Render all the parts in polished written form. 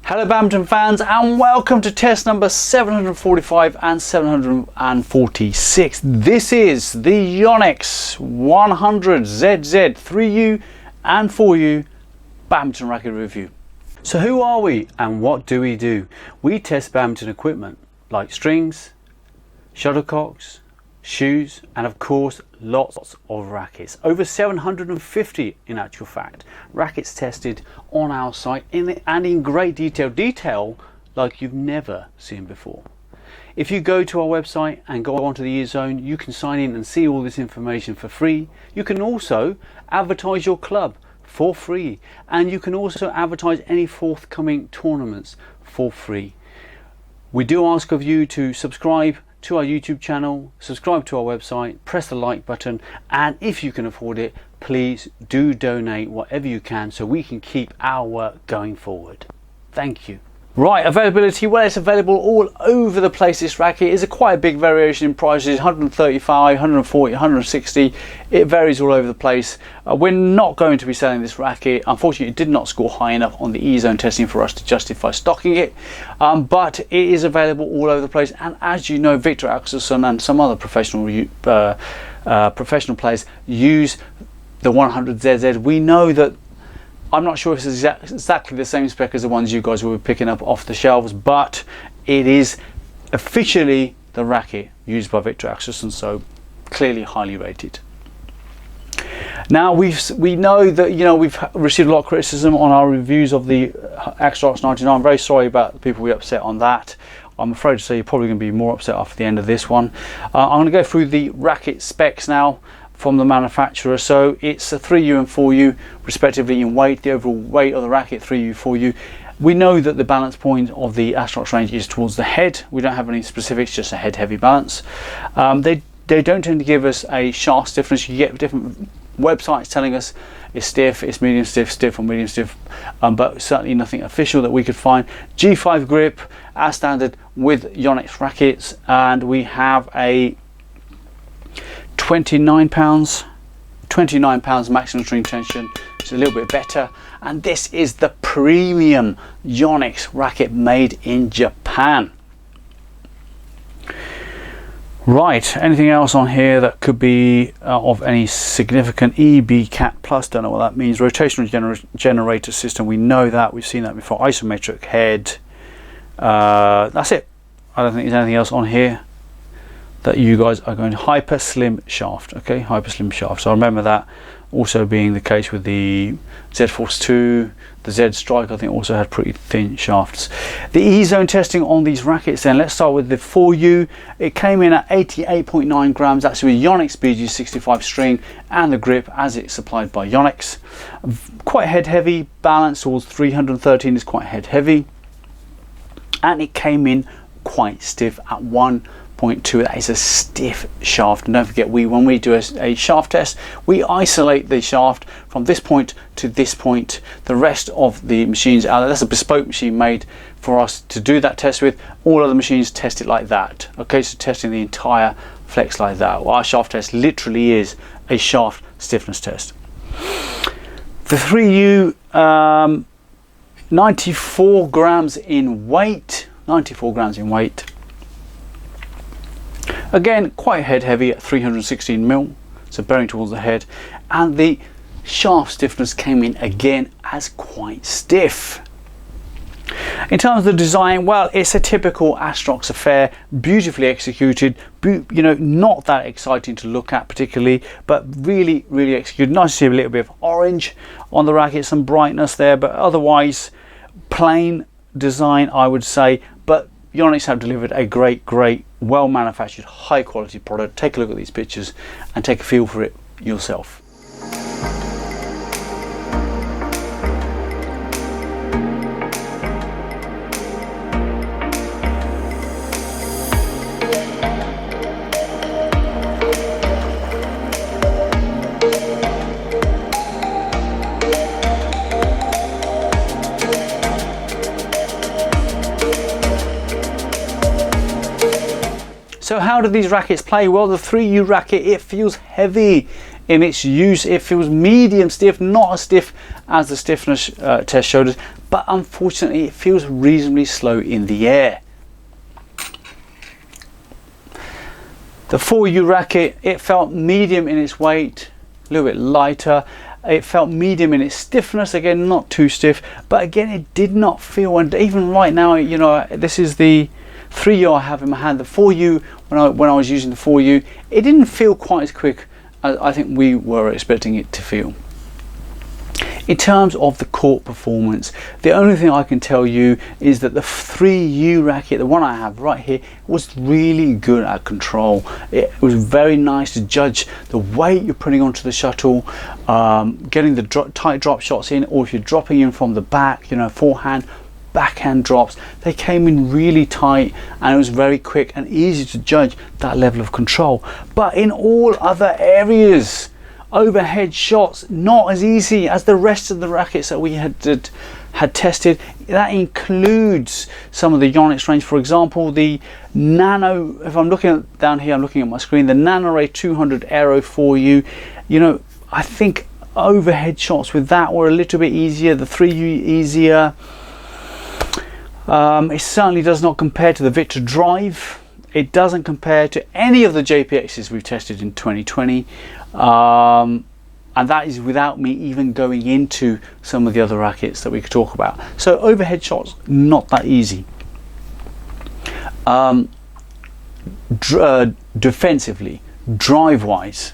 Hello badminton fans, and welcome to test number 745 and 746. This is the Yonex 100 ZZ 3U and 4U badminton racket review. So who are we and what do we do? We test badminton equipment like strings, shuttlecocks, shoes, and of course lots of rackets. Over 750 in actual fact. Rackets tested on our site and in great detail like you've never seen before. If you go to our website and go onto the eZone, you can sign in and see all this information for free. You can also advertise your club for free, and you can also advertise any forthcoming tournaments for free. We do ask of you to subscribe to our YouTube channel, subscribe to our website, press the like button, and if you can afford it, please do donate whatever you can so we can keep our work going forward. Thank you. Right, availability, well, it's available all over the place. This racket is quite a big variation in prices, 135, 140, 160. It varies all over the place. We're not going to be selling this racket. Unfortunately, it did not score high enough on the eZone testing for us to justify stocking it, but it is available all over the place. And as you know, Victor Axelson and some other professional players use the 100ZZ. We know that I'm not sure if it's exactly the same spec as the ones you guys will be picking up off the shelves, but it is officially the racket used by Victor Axelson, so clearly highly rated. Now we know that we've received a lot of criticism on our reviews of the Astrox 99. I'm very sorry about the people we upset on that. I'm afraid to say you're probably going to be more upset after the end of this one. I'm going to go through the racket specs now from the manufacturer. So it's a 3U and 4U respectively in weight. The overall weight of the racket, 3U, 4U. We know that the balance point of the Astrox range is towards the head. We don't have any specifics, just a head heavy balance. They don't tend to give us a shaft stiffness. You get different websites telling us it's stiff, it's medium stiff, stiff or medium stiff, but certainly nothing official that we could find. G5 grip as standard with Yonex rackets, and we have a 29 pounds maximum string tension. It's a little bit better, and this is the premium Yonex racket made in Japan. Right, anything else on here that could be of any significant? EB Cat Plus, don't know what that means. Rotational generator system, we know that, we've seen that before. Isometric head, that's it. I don't think there's anything else on here that you guys are going to. Hyper slim shaft, okay, hyper slim shaft. So remember that also being the case with the Z Force 2, the Z Strike, I think also had pretty thin shafts. The eZone testing on these rackets then, let's start with the 4U. It came in at 88.9 grams, that's with Yonex BG65 string and the grip as it's supplied by Yonex. Quite head heavy, balance towards 313 is quite head heavy, and it came in quite stiff at 1.2. That is a stiff shaft. And don't forget, when we do a shaft test, we isolate the shaft from this point to this point. The rest of the machines out there, that's a bespoke machine made for us to do that test with. All other machines test it like that. Okay, so testing the entire flex like that. Well, our shaft test literally is a shaft stiffness test. The 3U, 94 grams in weight. 94 grams in weight. Again, quite head heavy at 316 mil, so bearing towards the head, and the shaft stiffness came in again as quite stiff. In terms of the design, well, it's a typical Astrox affair, beautifully executed, not that exciting to look at particularly, but really executed. Nice to see a little bit of orange on the racket, some brightness there, but otherwise plain design, I would say. But Yonex have delivered a great, well manufactured, high quality product. Take a look at these pictures and take a feel for it yourself. So how do these rackets play? Well, the 3U racket, it feels heavy in its use. It feels medium stiff, not as stiff as the stiffness test showed us, but unfortunately it feels reasonably slow in the air. The 4U racket, it felt medium in its weight, a little bit lighter. It felt medium in its stiffness, again not too stiff, but again it did not feel, and even right now, you know, this is the 3U I have in my hand. The 4U, when I was using the 4U, it didn't feel quite as quick as I think we were expecting it to feel. In terms of the court performance, the only thing I can tell you is that the 3U racket, the one I have right here, was really good at control. It was very nice to judge the weight you're putting onto the shuttle, getting the tight drop shots in, or if you're dropping in from the back, you know, forehand, backhand drops, they came in really tight, and it was very quick and easy to judge that level of control. But in all other areas, overhead shots, not as easy as the rest of the rackets that we had tested. That includes some of the Yonex range. For example, the Nano, if I'm looking down here, I'm looking at my screen, the Nano Ray 200 Aero 4U, you know, I think overhead shots with that were a little bit easier, the 3U easier. It certainly does not compare to the Victor Drive. It doesn't compare to any of the JPXs we've tested in 2020. And that is without me even going into some of the other rackets that we could talk about. So overhead shots, not that easy. Defensively, drive wise,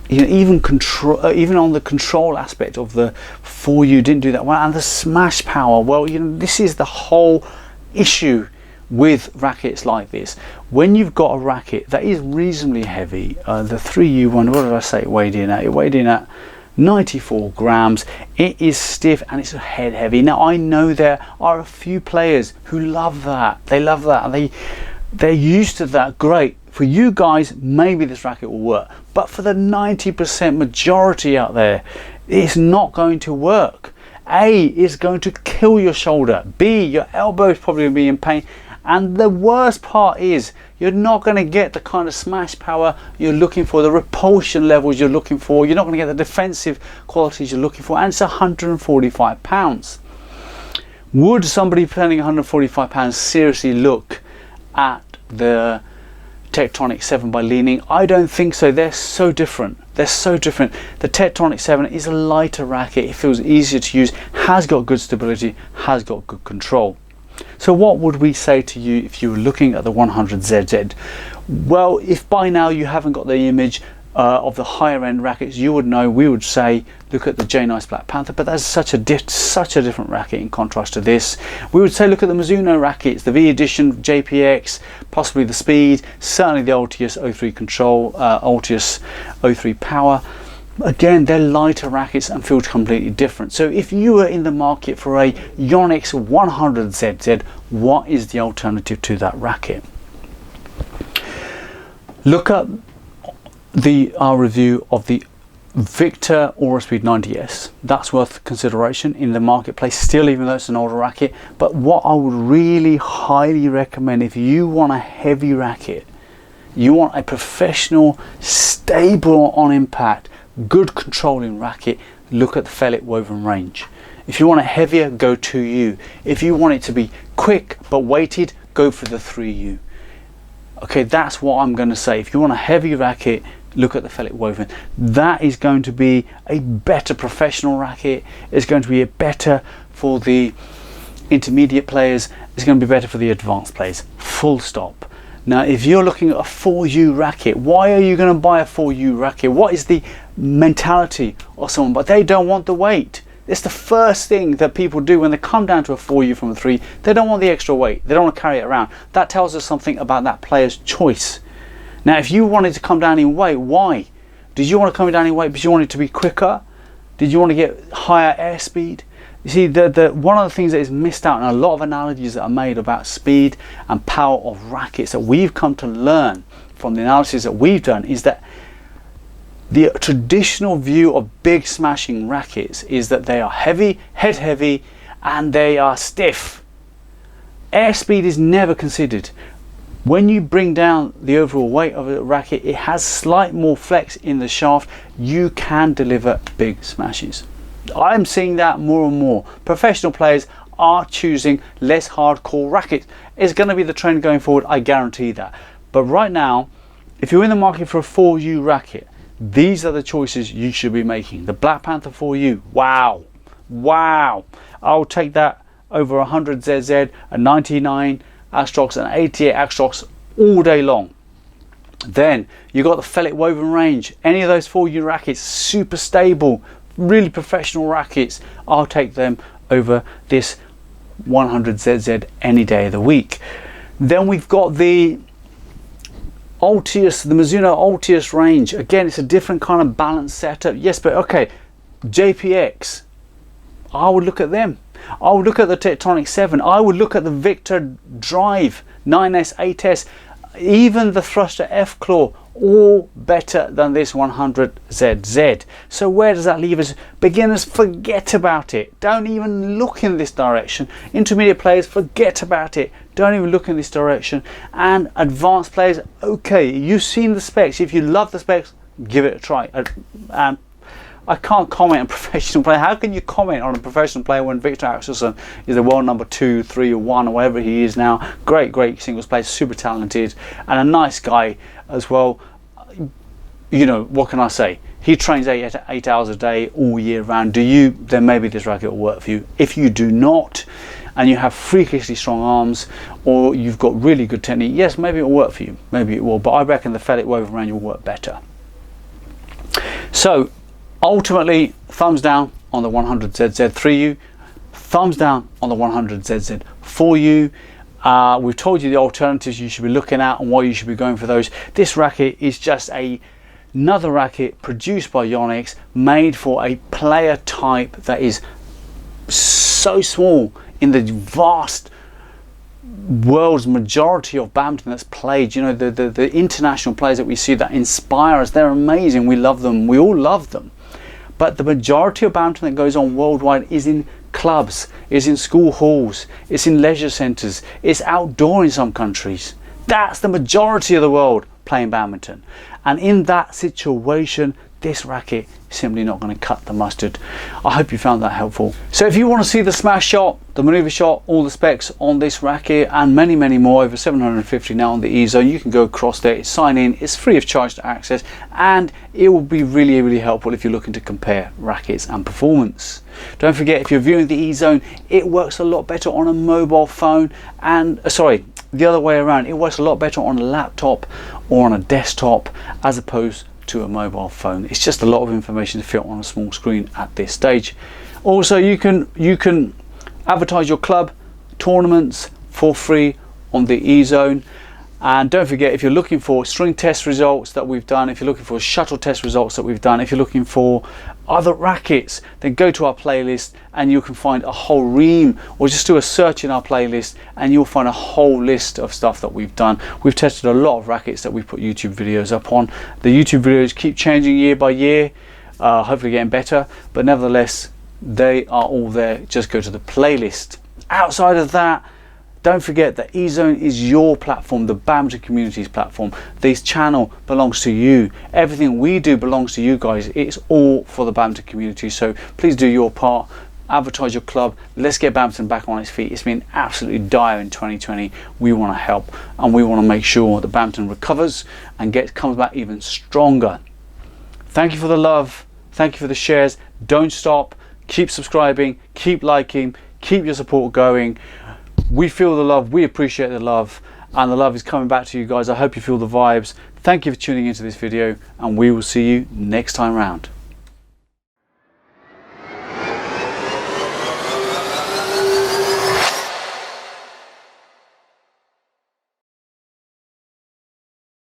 you know, even on the control aspect of the 4U didn't do that well, and the smash power, well, you know, this is the whole issue with rackets like this. When you've got a racket that is reasonably heavy, the 3U one, what did I say it weighed in at? It weighed in at 94 grams. It is stiff and it's head heavy. Now I know there are a few players who love that. They love that, and they're used to that. Great. For you guys, maybe this racket will work, but for the 90% majority out there, it's not going to work. A, is going to kill your shoulder. B, your elbow is probably going to be in pain. And the worst part is you're not going to get the kind of smash power you're looking for, the repulsion levels you're looking for. You're not going to get the defensive qualities you're looking for, and it's £145. Would somebody spending £145 seriously look at the Tectonic 7 by Leaning? I don't think so. They're so different. They're so different. The Tectonic 7 is a lighter racket. It feels easier to use, has got good stability, has got good control. So what would we say to you if you were looking at the 100ZZ? Well, if by now you haven't got the image of the higher end rackets, you would know. We would say look at the J-Nice Black Panther, but that's such a different racket in contrast to this. We would say look at the Mizuno rackets, the V Edition, JPX, possibly the Speed, certainly the Altius 03 Control, Altius 03 Power. Again, they're lighter rackets and feel completely different. So if you were in the market for a Yonex 100ZZ, what is the alternative to that racket? Look at our review of the Victor Aura Speed 90S. That's worth consideration in the marketplace still, even though it's an older racket. But what I would really highly recommend, if you want a heavy racket, you want a professional, stable on impact, good controlling racket, look at the Fellet Woven range. If you want it heavier, go 2U. If you want it to be quick but weighted, go for the 3U. Okay, that's what I'm going to say. If you want a heavy racket, look at the Fellet Woven. That is going to be a better professional racket. It's going to be a better for the intermediate players. It's going to be better for the advanced players. Full stop. Now, if you're looking at a 4U racket, why are you going to buy a 4U racket? What is the mentality of someone? But they don't want the weight. It's the first thing that people do when they come down to a 4U from a 3. They don't want the extra weight. They don't want to carry it around. That tells us something about that player's choice. Now, if you wanted to come down in weight, why? Did you want to come down in weight because you wanted to be quicker? Did you want to get higher airspeed? You see, one of the things that is missed out in a lot of analogies that are made about speed and power of rackets that we've come to learn from the analysis that we've done is that the traditional view of big smashing rackets is that they are heavy, head heavy, and they are stiff. Airspeed is never considered. When you bring down the overall weight of a racket, it has slight more flex in the shaft. You can deliver big smashes. I'm seeing that more and more. Professional players are choosing less hardcore rackets. It's going to be the trend going forward, I guarantee that. But right now, if you're in the market for a 4U racket, these are the choices you should be making. The Black Panther 4U, wow, wow. I'll take that over 100 ZZ, a 99 Astrox, and 88 Astrox all day long. Then you got the fellet woven range. Any of those 4U rackets, super stable, really professional rackets. I'll take them over this 100 ZZ any day of the week. Then we've got the Altius, the Mizuno Altius range. Again, it's a different kind of balance setup. Yes, but okay, JPX, I would look at them. I would look at the Tectonic 7. I would look at the Victor Drive 9S, 8S, even the Thruster F Claw, all better than this 100 ZZ. So where does that leave us? Beginners, forget about it. Don't even look in this direction. Intermediate players, forget about it. Don't even look in this direction. And advanced players, okay, you've seen the specs. If you love the specs, give it a try. And I can't comment on professional player. How can you comment on a professional player when Victor Axelsen is the world number 2, 3 or 1 or whatever he is now? Great singles player, super talented and a nice guy as well. You know, what can I say? He trains 8 hours a day all year round. Do you? Then maybe this racket will work for you. If you do not, and you have freakishly strong arms, or you've got really good technique, yes, maybe it will work for you. Maybe it will, but I reckon the fellet woven range will work better. So ultimately, thumbs down on the 100ZZ 3U, thumbs down on the 100ZZ 4U. We've told you the alternatives you should be looking at and why you should be going for those. This racket is just another racket produced by Yonex, made for a player type that is so small in the vast world's majority of badminton that's played. You know, the international players that we see that inspire us, they're amazing. We love them. We all love them. But the majority of badminton that goes on worldwide is in clubs, is in school halls, it's in leisure centres, it's outdoor in some countries. That's the majority of the world playing badminton. And in that situation, this racket is simply not going to cut the mustard. I hope you found that helpful. So if you want to see the smash shot, the manoeuvre shot, all the specs on this racket and many more, over 750 now on the E-Zone, you can go across there, sign in, it's free of charge to access, and it will be really helpful if you're looking to compare rackets and performance. Don't forget, if you're viewing the E-Zone, it works a lot better on a mobile phone, and sorry, the other way around, it works a lot better on a laptop or on a desktop as opposed to a mobile phone. It's just a lot of information to fit on a small screen at this stage. Also, you can advertise your club tournaments for free on the E-Zone. And don't forget, if you're looking for string test results that we've done, if you're looking for shuttle test results that we've done, if you're looking for other rackets, then go to our playlist and you can find a whole ream, or just do a search in our playlist and you'll find a whole list of stuff that we've done. We've tested a lot of rackets that we've put YouTube videos up on. The YouTube videos keep changing year by year, hopefully getting better, but nevertheless, they are all there. Just go to the playlist. Outside of that, don't forget that E-Zone is your platform, the badminton community's platform. This channel belongs to you. Everything we do belongs to you guys. It's all for the badminton community. So please do your part. Advertise your club. Let's get badminton back on its feet. It's been absolutely dire in 2020. We want to help and we want to make sure that badminton recovers and comes back even stronger. Thank you for the love. Thank you for the shares. Don't stop. Keep subscribing. Keep liking. Keep your support going. We feel the love, we appreciate the love, and the love is coming back to you guys. I hope you feel the vibes. Thank you for tuning into this video, and we will see you next time round.